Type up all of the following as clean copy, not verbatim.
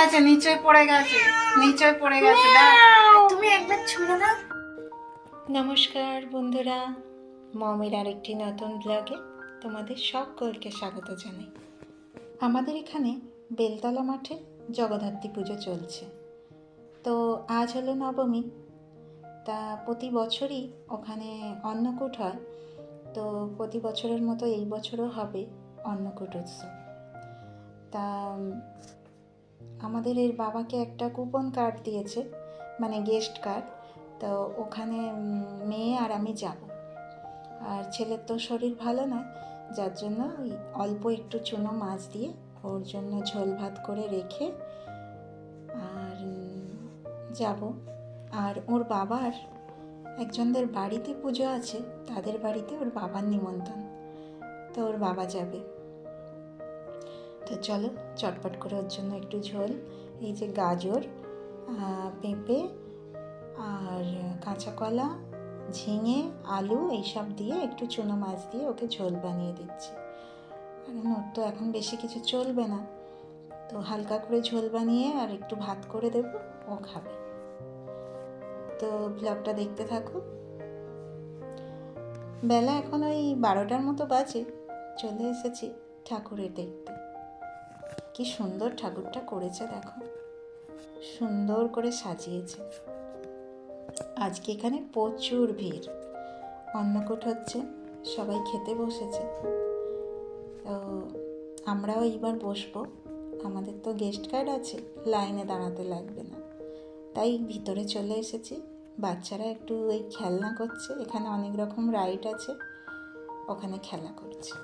গেছে, নিচে পড়ে গেছে, নিচে পড়ে গেছে। তুমি একবার ছুঁড়ে দাও। নমস্কার বন্ধুরা, মমের আরেকটি নতুন ব্লগে তোমাদের সকলকে স্বাগত জানাই। আমাদের এখানে বেলতলা মাঠে জগদ্ধাত্রী পুজো চলছে। তো আজ হলো নবমী। তা প্রতি বছরই ওখানে অন্নকূট হয়। তো প্রতি বছরের মতো এই বছরও হবে অন্নকূট উৎসব। তা আমাদের এর বাবাকে একটা কুপন কার্ড দিয়েছে, মানে গেস্ট কার্ড। তো ওখানে মেয়ে আর আমি যাব। আর ছেলের তো শরীর ভালো নয়, যার জন্য ওই অল্প একটু চুনো মাছ দিয়ে ওর জন্য ঝোল ভাত করে রেখে আর যাব। আর ওর বাবার একজনদের বাড়িতে পুজো আছে, তাদের বাড়িতে ওর বাবার নিমন্ত্রণ, তো ওর বাবা যাবে। তো চলো চটপট করে ওর জন্য একটু ঝোল, এই যে গাজর, পেঁপে আর কাঁচা কলা, ঝিঙে, আলু এইসব দিয়ে একটু চুনো মাছ দিয়ে ওকে ঝোল বানিয়ে দিচ্ছি। কারণ ওর তো এখন বেশি কিছু চলবে না, তো হালকা করে ঝোল বানিয়ে আর একটু ভাত করে দেব, ও খাবে। তো ব্লগটা দেখতে থাকো। বেলা এখন ওই 12টার মতো বাজে। চলে এসেছি ঠাকুরের দেখতে। কি সুন্দর ঠাকুরটা করেছে দেখো, সুন্দর করে সাজিয়েছে। আজকে এখানে প্রচুর ভিড়, অন্নকূট হচ্ছে, সবাই খেতে বসেছে। তো আমরাও এইবার বসবো, আমাদের তো গেস্ট কার্ড আছে, লাইনে দাঁড়াতে লাগবে না, তাই ভিতরে চলে এসেছি। বাচ্চারা একটু ওই খেলনা করছে, এখানে অনেক রকম রাইড আছে, ওখানে খেলা করছে।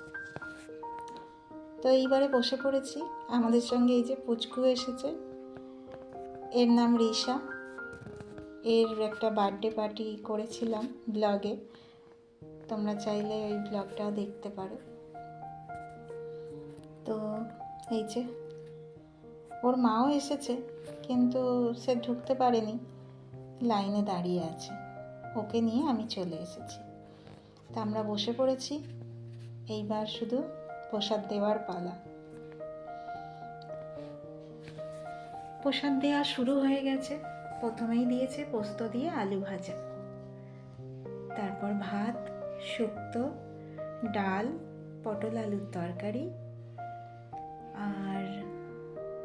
তো এইবারে বসে পড়েছি। আমাদের সঙ্গে এই যে পুচকু এসেছে, এর নাম রিশা। এর একটা বার্থডে পার্টি করেছিলাম ব্লগে, তোমরা চাইলে ওই ব্লগটাও দেখতে পারো। তো এই যে ওর মাও এসেছে, কিন্তু সে ঢুকতে পারেনি, লাইনে দাঁড়িয়ে আছে। ওকে নিয়ে আমি চলে এসেছি। তা আমরা বসে পড়েছি, এইবার শুধু প্রসাদ দেওয়ার পালা। প্রসাদ দেওয়া শুরু হয়ে গেছে। প্রথমেই দিয়েছে পোস্ত দিয়ে আলু ভাজা, তারপর ভাত, শুক্তো, ডাল, পটল আলুর তরকারি, আর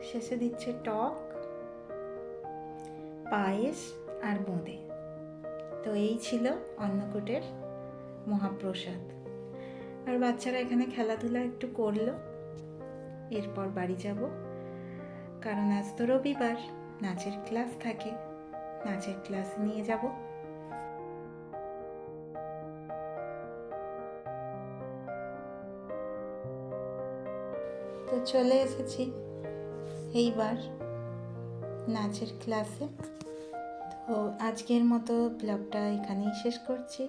শেষে দিচ্ছে টক, পায়েস আর বোঁদে। তো এই ছিল অন্নকূটের মহাপ্রসাদ। আর বাচ্চারা এখানে খেলাধুলা একটু করলো। এরপর বাড়ি যাব, কারণ আজ তো রবিবার, নাচের ক্লাস থাকে, নাচের ক্লাস নিয়ে যাব। তো চলে এসেছি এইবার নাচের ক্লাসে। তো আজকের মতো ব্লগটা এখানেই শেষ করছি।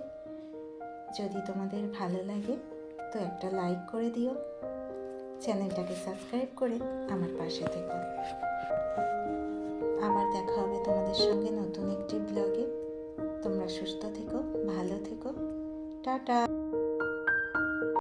যদি তোমাদের ভালো লাগে তো একটা লাইক করে দিও, চ্যানেলটাকে সাবস্ক্রাইব করে আমার পাশে থেকো। আবার দেখা হবে তোমাদের সঙ্গে নতুন একটি ব্লগে। তোমরা সুস্থ থেকো, ভালো থেকো, টাটা।